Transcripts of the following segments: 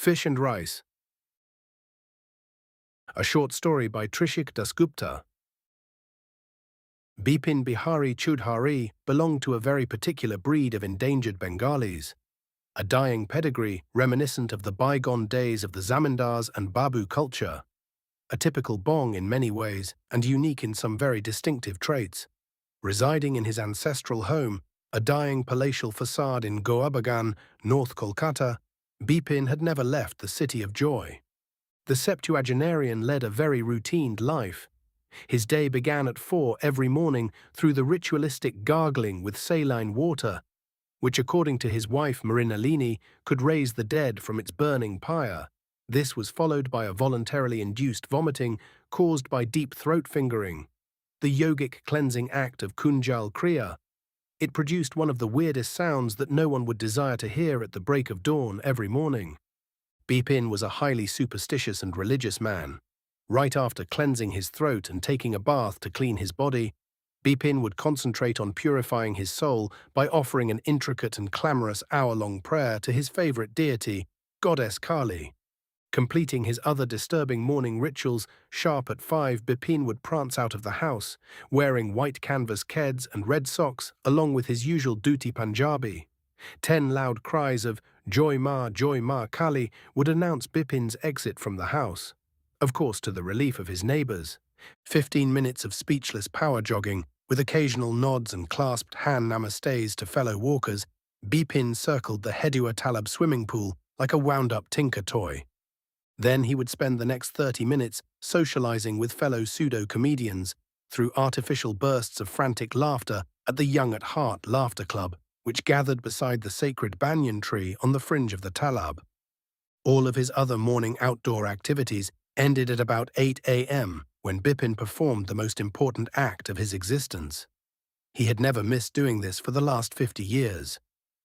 Fish and Rice. A short story by Trishik Dasgupta. Bipin Bihari Choudharee belonged to a very particular breed of endangered Bengalis, a dying pedigree reminiscent of the bygone days of the zamindars and babu culture, a typical Bong in many ways and unique in some very distinctive traits. Residing in his ancestral home, a dying palatial facade in Goabagan, North Kolkata, Bipin had never left the city of joy. The septuagenarian led a very routine life. His day began at 4 every morning through the ritualistic gargling with saline water, which according to his wife Marinalini could raise the dead from its burning pyre. This was followed by a voluntarily induced vomiting caused by deep throat fingering, the yogic cleansing act of Kunjal Kriya. It produced one of the weirdest sounds that no one would desire to hear at the break of dawn every morning. Bipin was a highly superstitious and religious man. Right after cleansing his throat and taking a bath to clean his body, Bipin would concentrate on purifying his soul by offering an intricate and clamorous hour-long prayer to his favorite deity, goddess Kali. Completing his other disturbing morning rituals, sharp at 5, Bipin would prance out of the house, wearing white canvas keds and red socks, along with his usual dhuti Punjabi. 10 loud cries of Joy Ma Kali would announce Bipin's exit from the house, of course to the relief of his neighbors. 15 minutes of speechless power jogging, with occasional nods and clasped hand namastes to fellow walkers, Bipin circled the Hedua Talab swimming pool like a wound-up tinker toy. Then he would spend the next 30 minutes socializing with fellow pseudo-comedians through artificial bursts of frantic laughter at the Young at Heart Laughter Club, which gathered beside the sacred banyan tree on the fringe of the Talab. All of his other morning outdoor activities ended at about 8 a.m., when Bipin performed the most important act of his existence. He had never missed doing this for the last 50 years.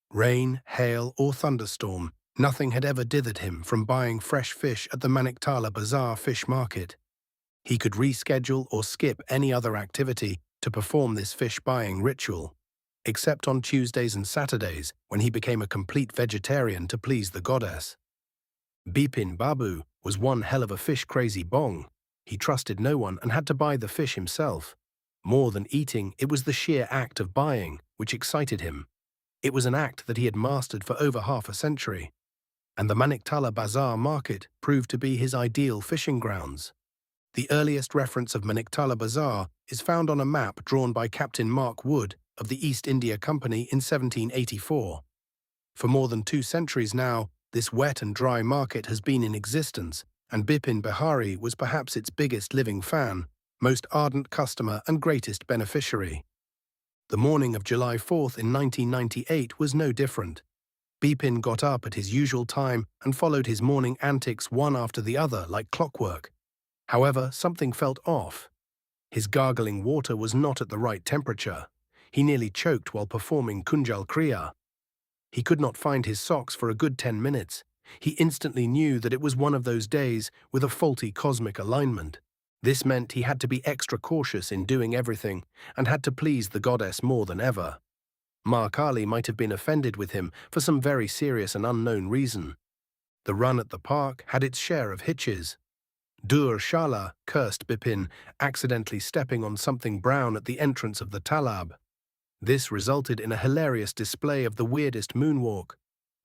Rain, hail, or thunderstorm, nothing had ever dithered him from buying fresh fish at the Maniktala Bazaar fish market. He could reschedule or skip any other activity to perform this fish-buying ritual, except on Tuesdays and Saturdays, when he became a complete vegetarian to please the goddess. Bipin Babu was one hell of a fish-crazy Bong. He trusted no one and had to buy the fish himself. More than eating, it was the sheer act of buying which excited him. It was an act that he had mastered for over half a century. And the Maniktala Bazaar market proved to be his ideal fishing grounds. The earliest reference of Maniktala Bazaar is found on a map drawn by Captain Mark Wood of the East India Company in 1784. For more than 2 centuries now, this wet and dry market has been in existence, and Bipin Bihari was perhaps its biggest living fan, most ardent customer and greatest beneficiary. The morning of July 4th in 1998 was no different. Bipin got up at his usual time and followed his morning antics one after the other like clockwork. However, something felt off. His gargling water was not at the right temperature. He nearly choked while performing Kunjal Kriya. He could not find his socks for a good 10 minutes. He instantly knew that it was one of those days with a faulty cosmic alignment. This meant he had to be extra cautious in doing everything and had to please the goddess more than ever. Ma Kali might have been offended with him for some very serious and unknown reason. The run at the park had its share of hitches. Dur Shala cursed Bipin, accidentally stepping on something brown at the entrance of the Talab. This resulted in a hilarious display of the weirdest moonwalk.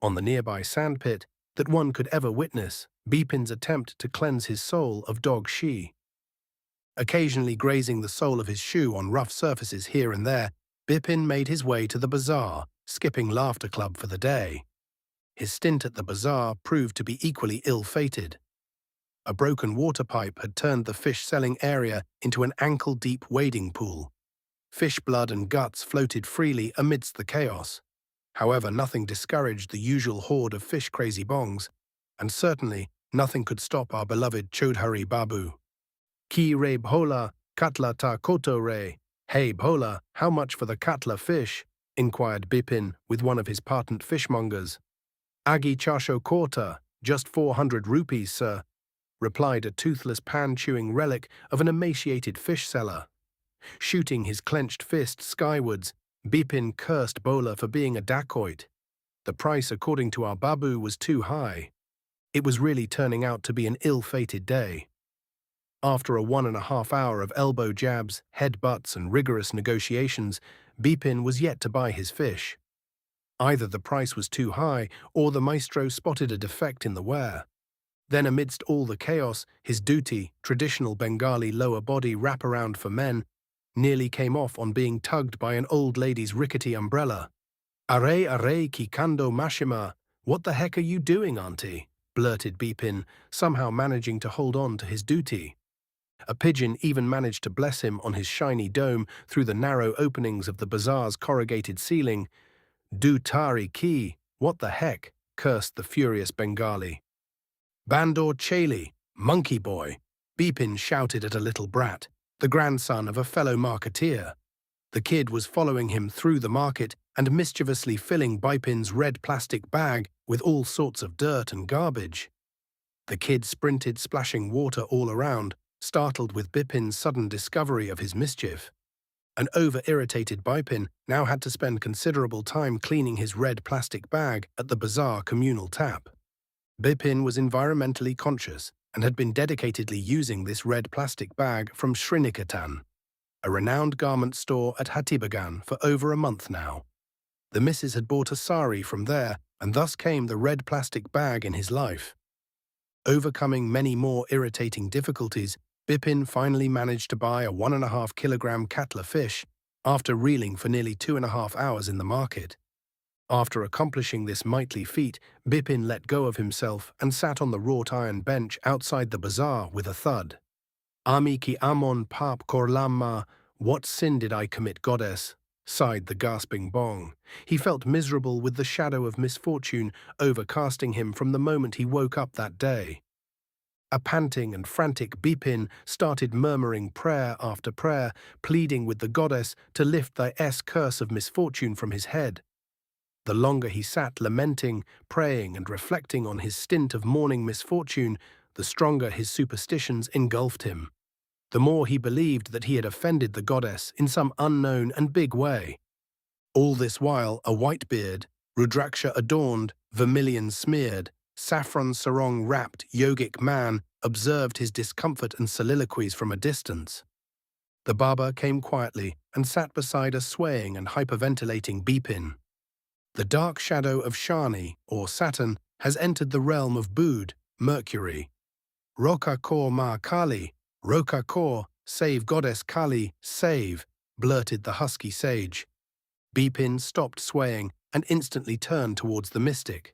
On the nearby sandpit that one could ever witness, Bipin's attempt to cleanse his soul of dog she. Occasionally grazing the sole of his shoe on rough surfaces here and there, Bipin made his way to the bazaar, skipping Laughter Club for the day. His stint at the bazaar proved to be equally ill-fated. A broken water pipe had turned the fish-selling area into an ankle-deep wading pool. Fish blood and guts floated freely amidst the chaos. However, nothing discouraged the usual horde of fish-crazy Bongs, and certainly nothing could stop our beloved Choudharee Babu. Ki re bhola, katla ta koto re. Hey bhola, how much for the katla fish? Inquired Bipin with one of his patent fishmongers. Agi chasho kota, just 400 rupees, sir, replied a toothless pan-chewing relic of an emaciated fish seller. Shooting his clenched fist skywards, Bipin cursed Bola for being a dacoit. The price, according to our Babu, was too high. It was really turning out to be an ill-fated day. After a 1.5 hour of elbow jabs, headbutts, and rigorous negotiations, Bipin was yet to buy his fish. Either the price was too high, or the maestro spotted a defect in the ware. Then amidst all the chaos, his duty, traditional Bengali lower body wraparound for men, nearly came off on being tugged by an old lady's rickety umbrella. "Are ki kando mashima, what the heck are you doing, auntie?" blurted Bipin, somehow managing to hold on to his duty. A pigeon even managed to bless him on his shiny dome through the narrow openings of the bazaar's corrugated ceiling. "Du tari ki, what the heck?" cursed the furious Bengali. "Bandor Chali, monkey boy," Bipin shouted at a little brat, the grandson of a fellow marketeer. The kid was following him through the market and mischievously filling Bipin's red plastic bag with all sorts of dirt and garbage. The kid sprinted, splashing water all around, startled with Bipin's sudden discovery of his mischief. An over-irritated Bipin now had to spend considerable time cleaning his red plastic bag at the bazaar communal tap. Bipin was environmentally conscious and had been dedicatedly using this red plastic bag from Srinikatan, a renowned garment store at Hattibagan, for over a month now. The missus had bought a sari from there, and thus came the red plastic bag in his life. Overcoming many more irritating difficulties, Bipin finally managed to buy a 1.5 kilogram katla fish after reeling for nearly 2.5 hours in the market. After accomplishing this mighty feat, Bipin let go of himself and sat on the wrought iron bench outside the bazaar with a thud. "Ami ki amon pap korlamma, what sin did I commit, goddess?" sighed the gasping Bong. He felt miserable with the shadow of misfortune overcasting him from the moment he woke up that day. A panting and frantic Bipin started murmuring prayer after prayer, pleading with the goddess to lift the curse of misfortune from his head. The longer he sat lamenting, praying, and reflecting on his stint of mourning misfortune, the stronger his superstitions engulfed him. The more he believed that he had offended the goddess in some unknown and big way. All this while, a white-beard, Rudraksha-adorned, vermilion-smeared, saffron sarong-wrapped yogic man observed his discomfort and soliloquies from a distance. The Baba came quietly and sat beside a swaying and hyperventilating Bipin. "The dark shadow of Shani, or Saturn, has entered the realm of Bud, Mercury. Roka Kor Ma Kali, Roka Kor, save goddess Kali, save," blurted the husky sage. Bipin stopped swaying and instantly turned towards the mystic.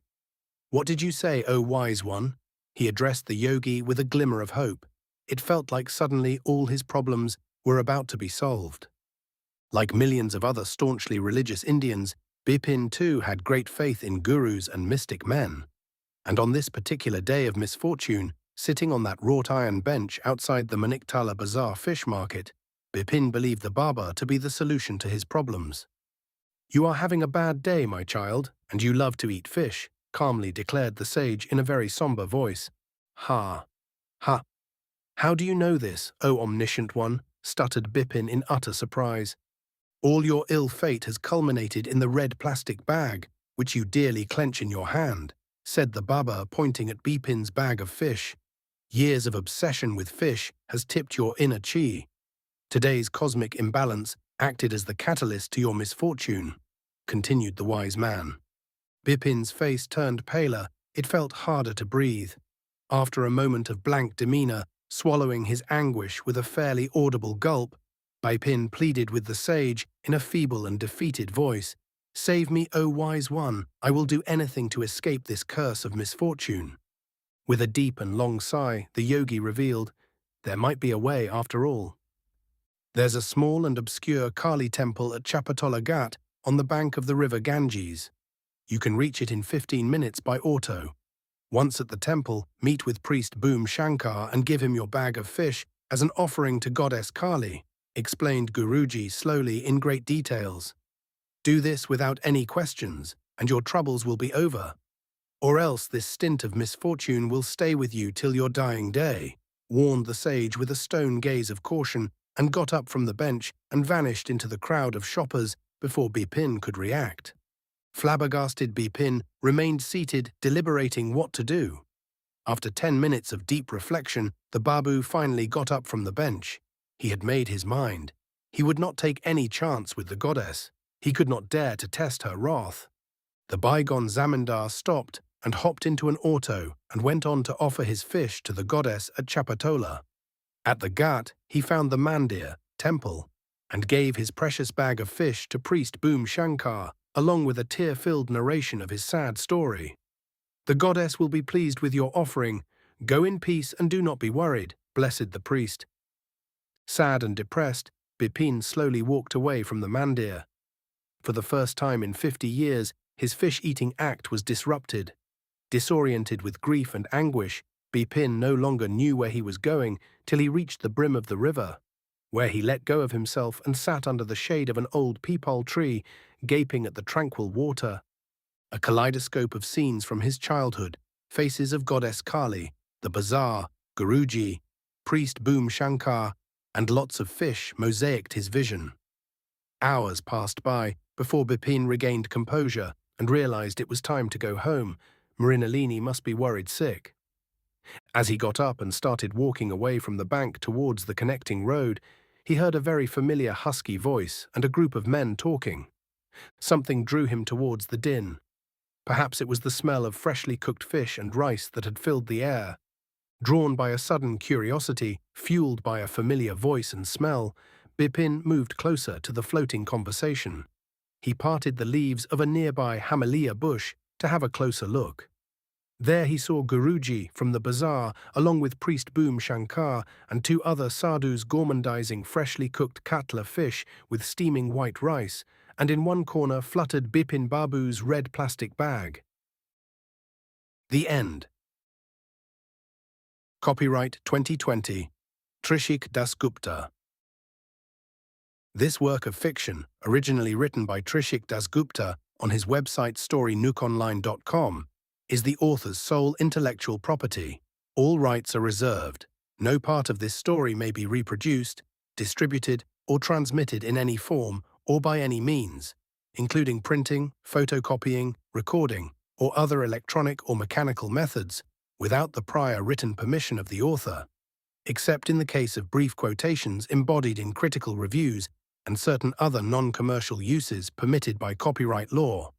"What did you say, O wise one?" He addressed the yogi with a glimmer of hope. It felt like suddenly all his problems were about to be solved. Like millions of other staunchly religious Indians, Bipin too had great faith in gurus and mystic men. And on this particular day of misfortune, sitting on that wrought iron bench outside the Maniktala Bazaar fish market, Bipin believed the Baba to be the solution to his problems. "You are having a bad day, my child, and you love to eat fish," calmly declared the sage in a very somber voice. "Ha! Ha! How do you know this, O omniscient one?" stuttered Bipin in utter surprise. "All your ill fate has culminated in the red plastic bag, which you dearly clench in your hand," said the Baba, pointing at Bipin's bag of fish. "Years of obsession with fish has tipped your inner chi. Today's cosmic imbalance acted as the catalyst to your misfortune," continued the wise man. Bipin's face turned paler. It felt harder to breathe. After a moment of blank demeanor, swallowing his anguish with a fairly audible gulp, Bipin pleaded with the sage in a feeble and defeated voice. "Save me, O wise one. I will do anything to escape this curse of misfortune." With a deep and long sigh, the yogi revealed, "There might be a way after all. There's a small and obscure Kali temple at Chapatola Ghat on the bank of the river Ganges. You can reach it in 15 minutes by auto. Once at the temple, meet with priest Boom Shankar and give him your bag of fish as an offering to goddess Kali," explained Guruji slowly in great details. "Do this without any questions, and your troubles will be over. Or else this stint of misfortune will stay with you till your dying day," warned the sage with a stone gaze of caution, and got up from the bench and vanished into the crowd of shoppers before Bipin could react. Flabbergasted Bipin remained seated, deliberating what to do. After 10 minutes of deep reflection, the Babu finally got up from the bench. He had made his mind. He would not take any chance with the goddess. He could not dare to test her wrath. The bygone zamindar stopped and hopped into an auto and went on to offer his fish to the goddess at Chapatola. At the ghat, he found the mandir, temple, and gave his precious bag of fish to priest Boom Shankar, along with a tear-filled narration of his sad story. "The goddess will be pleased with your offering. Go in peace and do not be worried," blessed the priest. Sad and depressed, Bipin slowly walked away from the mandir. For the first time in 50 years, his fish-eating act was disrupted. Disoriented with grief and anguish, Bipin no longer knew where he was going till he reached the brim of the river, where he let go of himself and sat under the shade of an old peepal tree, gaping at the tranquil water. A kaleidoscope of scenes from his childhood, faces of goddess Kali, the bazaar, Guruji, priest Boom Shankar, and lots of fish mosaicked his vision. Hours passed by before Bipin regained composure and realized it was time to go home. Mrinalini must be worried sick. As he got up and started walking away from the bank towards the connecting road, he heard a very familiar husky voice and a group of men talking. Something drew him towards the din. Perhaps it was the smell of freshly cooked fish and rice that had filled the air. Drawn by a sudden curiosity, fueled by a familiar voice and smell, Bipin moved closer to the floating conversation. He parted the leaves of a nearby Hamalea bush to have a closer look. There he saw Guruji from the bazaar, along with priest Boom Shankar and two other sadhus gourmandizing freshly cooked katla fish with steaming white rice, and in one corner fluttered Bipin Babu's red plastic bag. The end. Copyright 2020. Trishik Dasgupta. This work of fiction, originally written by Trishik Dasgupta on his website storynookonline.com, is the author's sole intellectual property. All rights are reserved. No part of this story may be reproduced, distributed, or transmitted in any form or by any means, including printing, photocopying, recording, or other electronic or mechanical methods, without the prior written permission of the author, except in the case of brief quotations embodied in critical reviews and certain other non-commercial uses permitted by copyright law.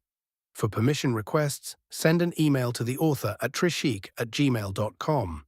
For permission requests, send an email to the author at trishik@gmail.com.